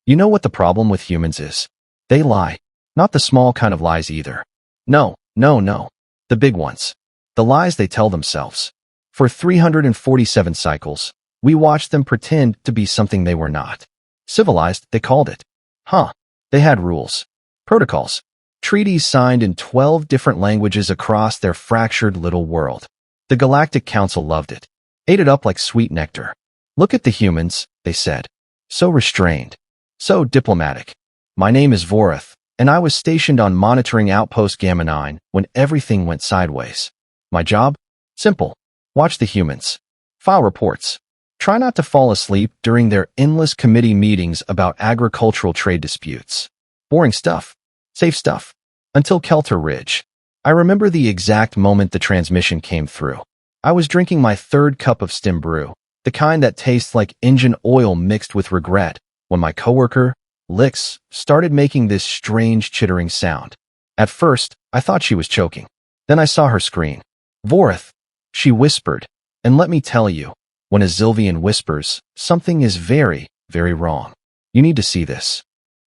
You know what the problem with humans is? They lie. Not the small kind of lies either. No, no, no. The big ones. The lies they tell themselves. For 347 cycles, we watched them pretend to be something they were not. Civilized, they called it. They had rules, protocols, treaties signed in 12 different languages across their fractured little world. The Galactic Council loved it. Ate it up like sweet nectar. Look at the humans, they said. So restrained. So diplomatic. My name is Vorath, and I was stationed on monitoring Outpost Gamma 9 when everything went sideways. My job? Simple. Watch the humans. File reports. Try not to fall asleep during their endless committee meetings about agricultural trade disputes. Boring stuff. Safe stuff. Until Keltar Ridge. I remember the exact moment the transmission came through. I was drinking my third cup of stem brew, the kind that tastes like engine oil mixed with regret, when my coworker, Lix, started making this strange chittering sound. At first, I thought she was choking. Then I saw her screen. Vorath, she whispered, and let me tell you, when a Zilvian whispers, something is very, very wrong. You need to see this.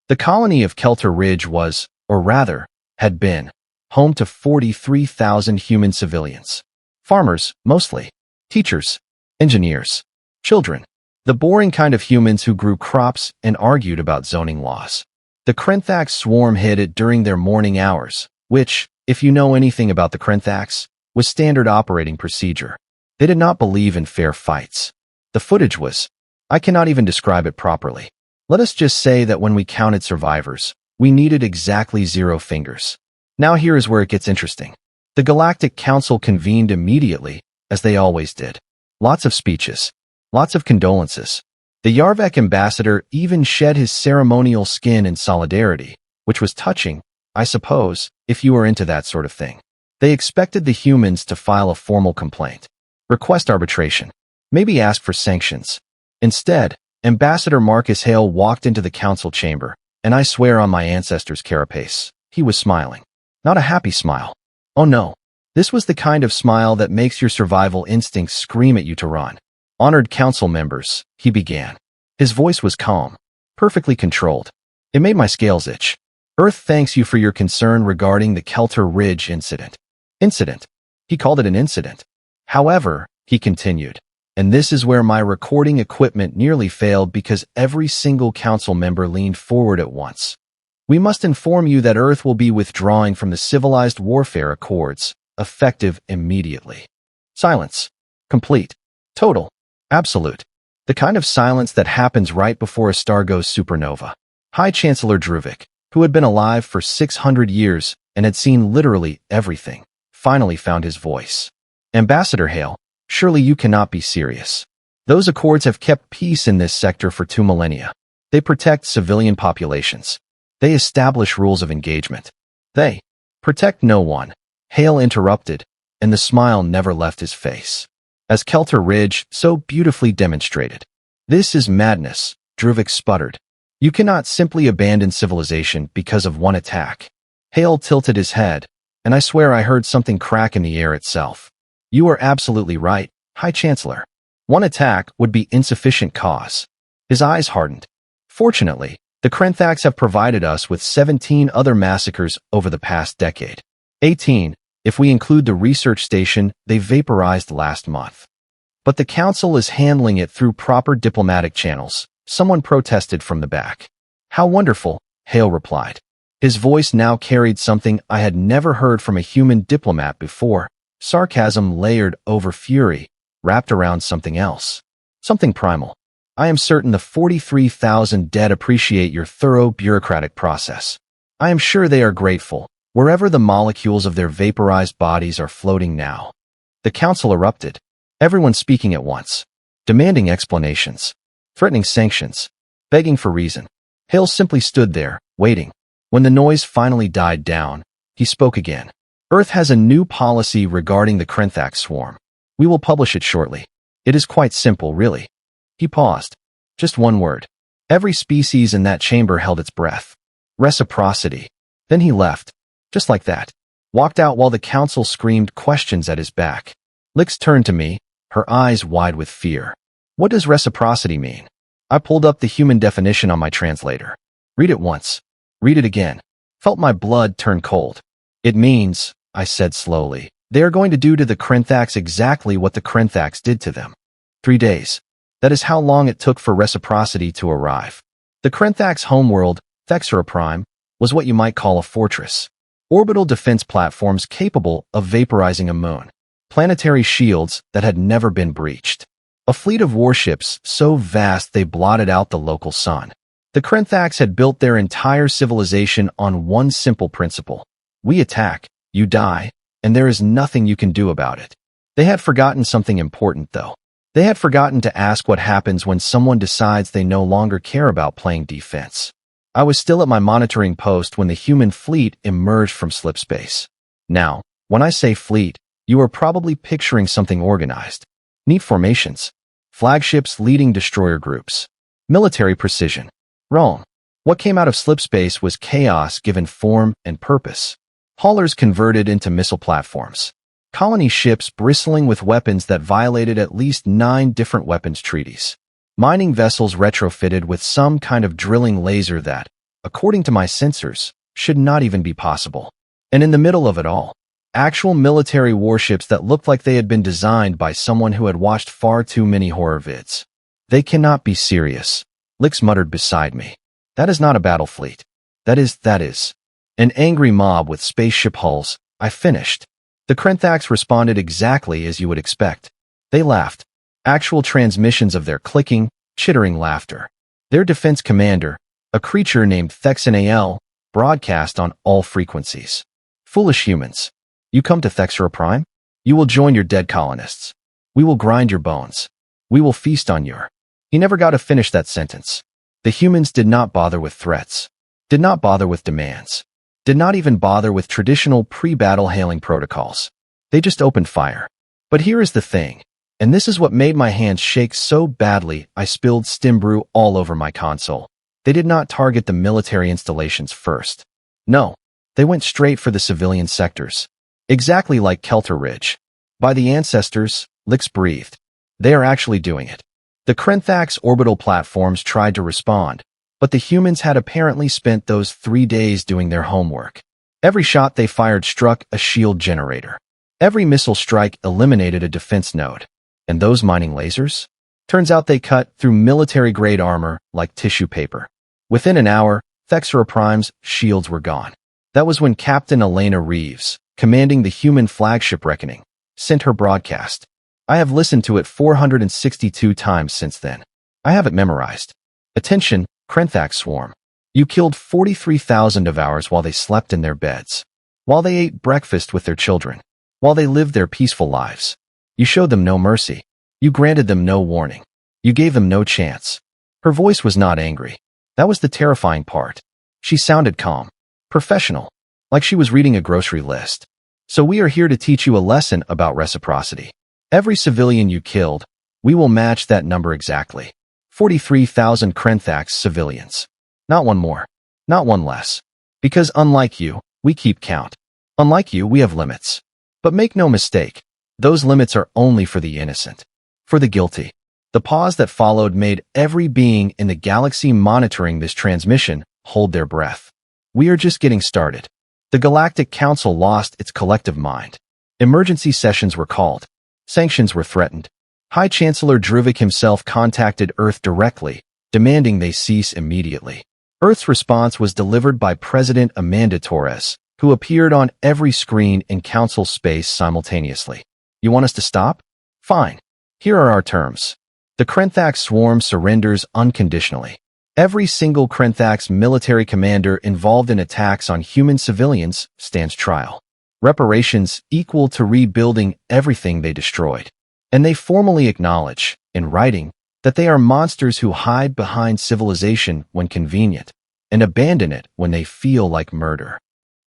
The colony of Keltar Ridge was, or rather, had been, home to 43,000 human civilians. Farmers, mostly. Teachers. Engineers. Children. The boring kind of humans who grew crops and argued about zoning laws. The Krenthax Swarm hit it during their morning hours, which, if you know anything about the Krenthax, was standard operating procedure. They did not believe in fair fights. The footage was, I cannot even describe it properly. Let us just say that when we counted survivors, we needed exactly 0 fingers. Now here is where it gets interesting. The Galactic Council convened immediately, as they always did. Lots of speeches. Lots of condolences. The Yarvek ambassador even shed his ceremonial skin in solidarity, which was touching, I suppose, if you were into that sort of thing. They expected the humans to file a formal complaint. Request arbitration. Maybe ask for sanctions. Instead, Ambassador Marcus Hale walked into the council chamber, and I swear on my ancestors' carapace, he was smiling. Not a happy smile. Oh no. This was the kind of smile that makes your survival instincts scream at you to run. Honored council members, he began. His voice was calm, perfectly controlled. It made my scales itch. Earth thanks you for your concern regarding the Keltar Ridge incident. Incident. He called it an incident. However, he continued, and this is where my recording equipment nearly failed because every single council member leaned forward at once. We must inform you that Earth will be withdrawing from the Civilized Warfare Accords, effective immediately. Silence. Complete. Total. Absolute. The kind of silence that happens right before a star goes supernova. High Chancellor Druvik, who had been alive for 600 years and had seen literally everything, finally found his voice. Ambassador Hale, surely you cannot be serious. Those accords have kept peace in this sector for 2 millennia. They protect civilian populations. They establish rules of engagement. They protect no one. Hale interrupted, and the smile never left his face. As Keltar Ridge so beautifully demonstrated. This is madness, Druvik sputtered. You cannot simply abandon civilization because of one attack. Hale tilted his head, and I swear I heard something crack in the air itself. You are absolutely right, High Chancellor. One attack would be insufficient cause. His eyes hardened. Fortunately, the Krenthax have provided us with 17 other massacres over the past decade. 18, if we include the research station they vaporized last month. But the Council is handling it through proper diplomatic channels, someone protested from the back. How wonderful, Hale replied. His voice now carried something I had never heard from a human diplomat before, sarcasm layered over fury, wrapped around something else. Something primal. I am certain the 43,000 dead appreciate your thorough bureaucratic process. I am sure they are grateful, wherever the molecules of their vaporized bodies are floating now. The council erupted, everyone speaking at once, demanding explanations, threatening sanctions, begging for reason. Hale simply stood there, waiting. When the noise finally died down, he spoke again. Earth has a new policy regarding the Krenthax Swarm. We will publish it shortly. It is quite simple, really. He paused. Just one word. Every species in that chamber held its breath. Reciprocity. Then he left. Just like that. Walked out while the council screamed questions at his back. Lix turned to me, her eyes wide with fear. What does reciprocity mean? I pulled up the human definition on my translator. Read it once. Read it again. Felt my blood turn cold. It means, I said slowly, they are going to do to the Krenthax exactly what the Krenthax did to them. 3 days. That is how long it took for reciprocity to arrive. The Krenthax homeworld, Thexera Prime, was what you might call a fortress. Orbital defense platforms capable of vaporizing a moon. Planetary shields that had never been breached. A fleet of warships so vast they blotted out the local sun. The Krenthax had built their entire civilization on one simple principle. We attack, you die, and there is nothing you can do about it. They had forgotten something important, though. They had forgotten to ask what happens when someone decides they no longer care about playing defense. I was still at my monitoring post when the human fleet emerged from slipspace. Now, when I say fleet, you are probably picturing something organized. Neat formations. Flagships leading destroyer groups. Military precision. Wrong. What came out of slipspace was chaos given form and purpose. Haulers converted into missile platforms. Colony ships bristling with weapons that violated at least 9 different weapons treaties. Mining vessels retrofitted with some kind of drilling laser that, according to my sensors, should not even be possible. And in the middle of it all, actual military warships that looked like they had been designed by someone who had watched far too many horror vids. They cannot be serious, Lix muttered beside me. That is not a battle fleet. That is. An angry mob with spaceship hulls, I finished. The Krenthax responded exactly as you would expect. They laughed. Actual transmissions of their clicking, chittering laughter. Their defense commander, a creature named Thexanal, broadcast on all frequencies. Foolish humans. You come to Thexera Prime? You will join your dead colonists. We will grind your bones. We will feast on your... He never got to finish that sentence. The humans did not bother with threats. Did not bother with demands. Did not even bother with traditional pre-battle hailing protocols. They just opened fire. But here is the thing, and this is what made my hands shake so badly I spilled stim brew all over my console. They did not target the military installations first. No, they went straight for the civilian sectors. Exactly like Keltar Ridge. By the ancestors, Lix breathed. They are actually doing it. The Krenthax orbital platforms tried to respond, but the humans had apparently spent those 3 days doing their homework. Every shot they fired struck a shield generator. Every missile strike eliminated a defense node. And those mining lasers? Turns out they cut through military-grade armor like tissue paper. Within an hour, Thexera Prime's shields were gone. That was when Captain Elena Reeves, commanding the human flagship Reckoning, sent her broadcast. I have listened to it 462 times since then. I have it memorized. Attention, Krenthax Swarm. You killed 43,000 of ours while they slept in their beds. While they ate breakfast with their children. While they lived their peaceful lives. You showed them no mercy. You granted them no warning. You gave them no chance. Her voice was not angry. That was the terrifying part. She sounded calm. Professional. Like she was reading a grocery list. So we are here to teach you a lesson about reciprocity. Every civilian you killed, we will match that number exactly. 43,000 Krenthax civilians. Not one more. Not one less. Because unlike you, we keep count. Unlike you, we have limits. But make no mistake, those limits are only for the innocent. For the guilty. The pause that followed made every being in the galaxy monitoring this transmission hold their breath. We are just getting started. The Galactic Council lost its collective mind. Emergency sessions were called. Sanctions were threatened. High Chancellor Druvik himself contacted Earth directly, demanding they cease immediately. Earth's response was delivered by President Amanda Torres, who appeared on every screen in Council space simultaneously. You want us to stop? Fine. Here are our terms. The Krenthax Swarm surrenders unconditionally. Every single Krenthax military commander involved in attacks on human civilians stands trial. Reparations equal to rebuilding everything they destroyed. And they formally acknowledge, in writing, that they are monsters who hide behind civilization when convenient, and abandon it when they feel like murder.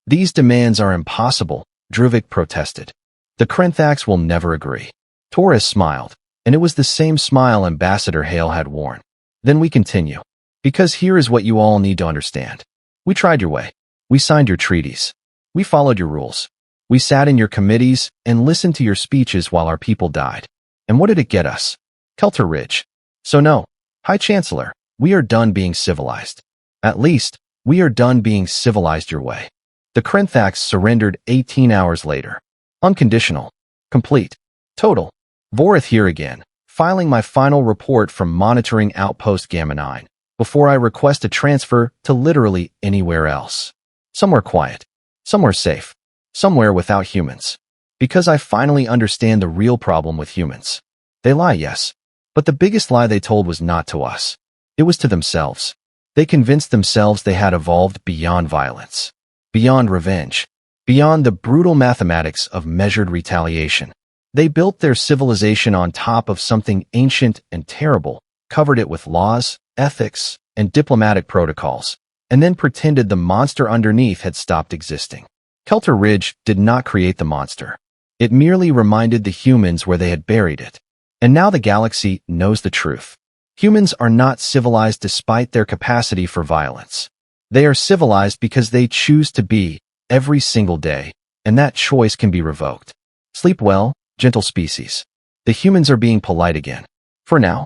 These demands are impossible, Druvik protested. The Krenthax will never agree. Torres smiled, and it was the same smile Ambassador Hale had worn. Then we continue. Because here is what you all need to understand. We tried your way. We signed your treaties. We followed your rules. We sat in your committees and listened to your speeches while our people died. And what did it get us? Keltar Ridge. So no, High Chancellor, We are done being civilized. At least, we are done being civilized your way. The Krenthax surrendered 18 hours later. Unconditional. Complete. Total. Vorath here again, filing my final report from Monitoring Outpost Gamma 9, before I request a transfer to literally anywhere else. Somewhere quiet. Somewhere safe. Somewhere without humans. Because I finally understand the real problem with humans. They lie, yes. But the biggest lie they told was not to us. It was to themselves. They convinced themselves they had evolved beyond violence. Beyond revenge. Beyond the brutal mathematics of measured retaliation. They built their civilization on top of something ancient and terrible, covered it with laws, ethics, and diplomatic protocols, and then pretended the monster underneath had stopped existing. Keltar Ridge did not create the monster. It merely reminded the humans where they had buried it. And now the galaxy knows the truth. Humans are not civilized despite their capacity for violence. They are civilized because they choose to be, every single day, and that choice can be revoked. Sleep well, gentle species. The humans are being polite again. For now.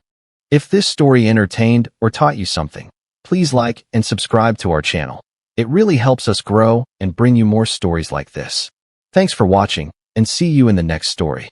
If this story entertained or taught you something, please like and subscribe to our channel. It really helps us grow and bring you more stories like this. Thanks for watching, and see you in the next story.